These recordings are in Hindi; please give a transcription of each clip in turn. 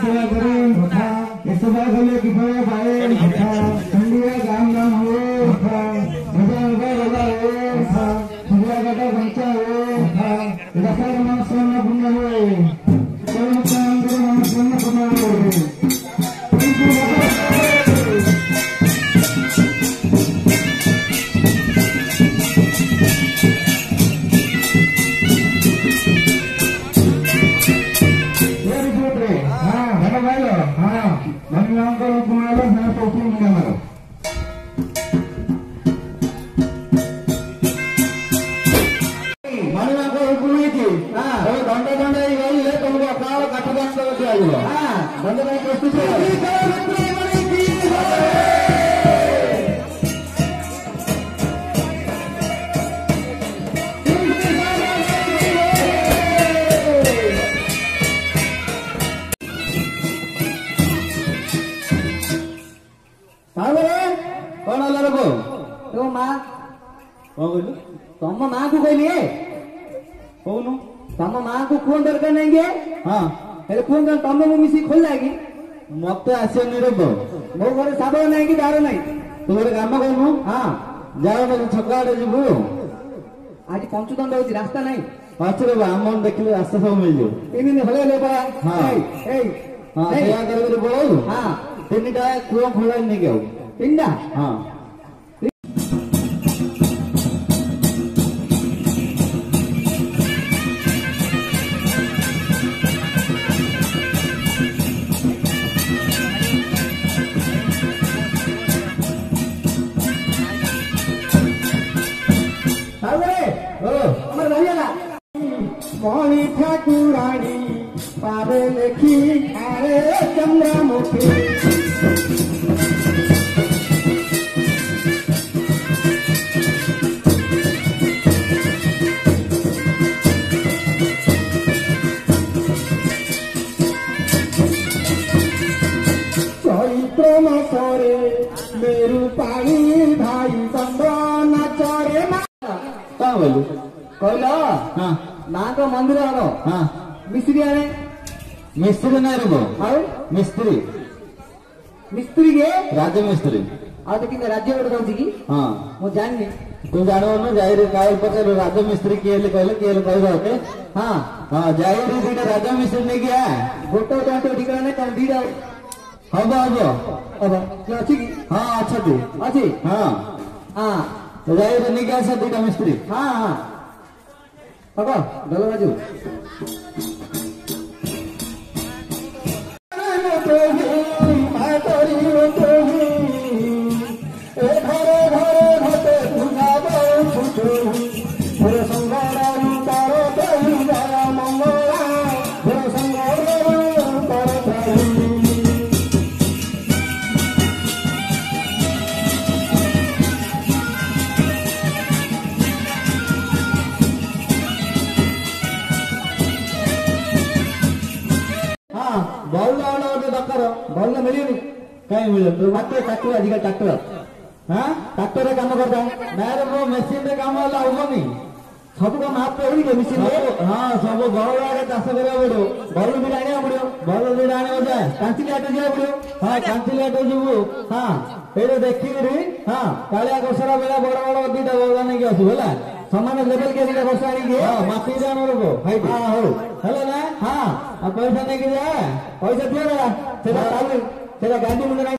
सेवा करें भथा सेवा कले कि भाई भथा ठंडिया गाम गाम हो भथा मजा मजा हो भथा ठंडिया काटा बच्चा हो भथा दशहरा मन सोना पुण्य हो कर्म काम करो मन सोना पुण्य हो तम माँ को कहली कौन तम माँ को फोन दरकार नहीं हाँ फोन तम मिसी खोल लगी मत आसनी रे मो घर साबल नहीं कि दार नहीं तू गोटे काम करू हाँ जाओ छक आड़े जीव आज पंचुदंड हो रास्ता नहीं अच्छे रे आम देखिए रास्ता सब मिल जाए हले पड़ा हाँ तीन टा कूआ खोला नहीं क्या तीन टा हाँ मणि ठाकुराणी पारे लेखी अरे चंद्रमुखी चैत्र मासरे मेरु पाणी भाई बंद नाचरे क्या बोलू कहल हाँ माँ का मंदिर आनो हाँ मिस्त्री आने मिस्त्री नहीं रुको हाँ मिस्त्री मिस्त्री के राज्य मिस्त्री आ तो किंतु राज्य गोटे कौन की हाँ वो जाननी तू जानो ना जाहिर कायल पचार राज्य मिस्त्री किए कहले कहते हाँ हाँ जाहिर दीटा राज्य मिस्त्री नहीं किया गोटे गोटे ठिकाना नहीं कौन दीटा हम हम अच्छी की हाँ अच्छा तू अच्छी हाँ हाँ तो जाहिर नहीं क्या सब दीटा मिस्त्री हाँ हाँ Apa? Dalam maju. ଭଲ ମିଳିବନି କାଇଁ ମିଳିବ ତୁ ମାତ୍ର ଟ୍ରାକ୍ଟର ଆଜିକାଲି ଟ୍ରାକ୍ଟର हाँ ट्राक्टर काम करता नारे मो मेसीन रे काम वाला होनी सब काम हाथ पे होई मेसीन रे हाँ सब बड़ आगे चाष करा पड़ो बल भी आने पड़ो बल भी आने जाए कांचिल हाट जा पड़ो हाँ कांचिल हाट जीवु हाँ ये देखिकी हाँ कालिया गसरा बेला बड़ बड़ दीटा बल्ला नहीं आसू है समान लेवल के दीटा गस आनी माटी जान लोग हाइट हाँ हो है ना हाँ पैसा नहीं जाए पैसा दियो ना गांधी मुंडे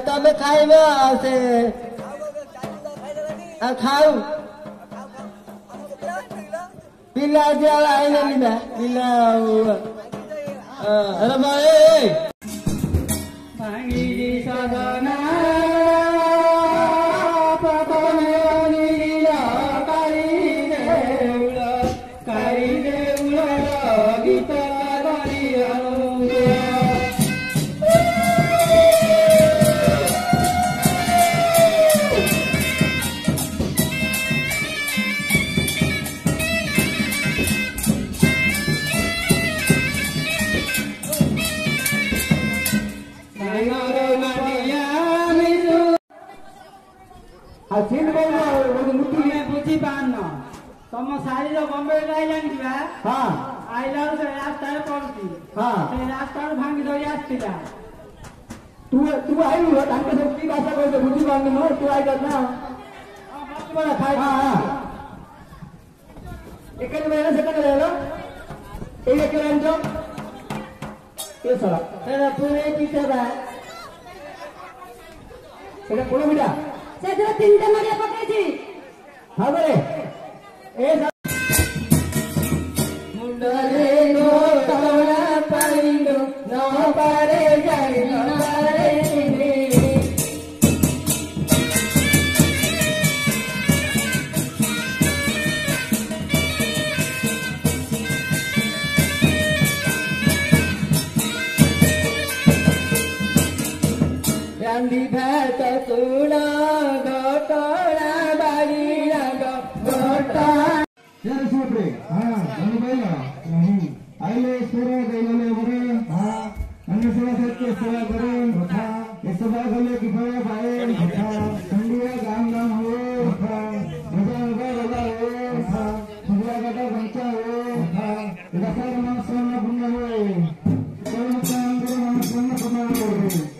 तमें खाइब खाऊ पिला जला आइले लिदा पिला अरे भाई भांगी जी सदना बुझी पान तुम सारी बम्बे जानिबा हाँ आइला रास्ता पड़ती हाँ रास्ता भांगी धरी आसला तू तू आइलु तांके सब की भाषा कहते बुझी पान न तू आइला ना बड़ा खाई हां एकन मेरा सेकंड लेलो एक केरांजो ये साला तेरा पूरे पीछे बा एटा कोन बिडा सेदरा तीनटा नडिया पकाइछि हां बरे ए मुंडले नो तवला पाइलो न पारे जाई न पारे रे गांधी भात तुला गोटोला बाड़ी गोटा यार सुपरे हां बनी बैला नहीं आइले सेवा देले बरे हां अन्य सेवा करके सेवा करे हां ये सेवा गले की भाई भाई हां ठंडिया गाम गाम हो हां मजा लगा हो हां ठंडिया का बच्चा हो हां रसा मन सोना पुण्य हो कोई काम करे मन सोना पुण्य हो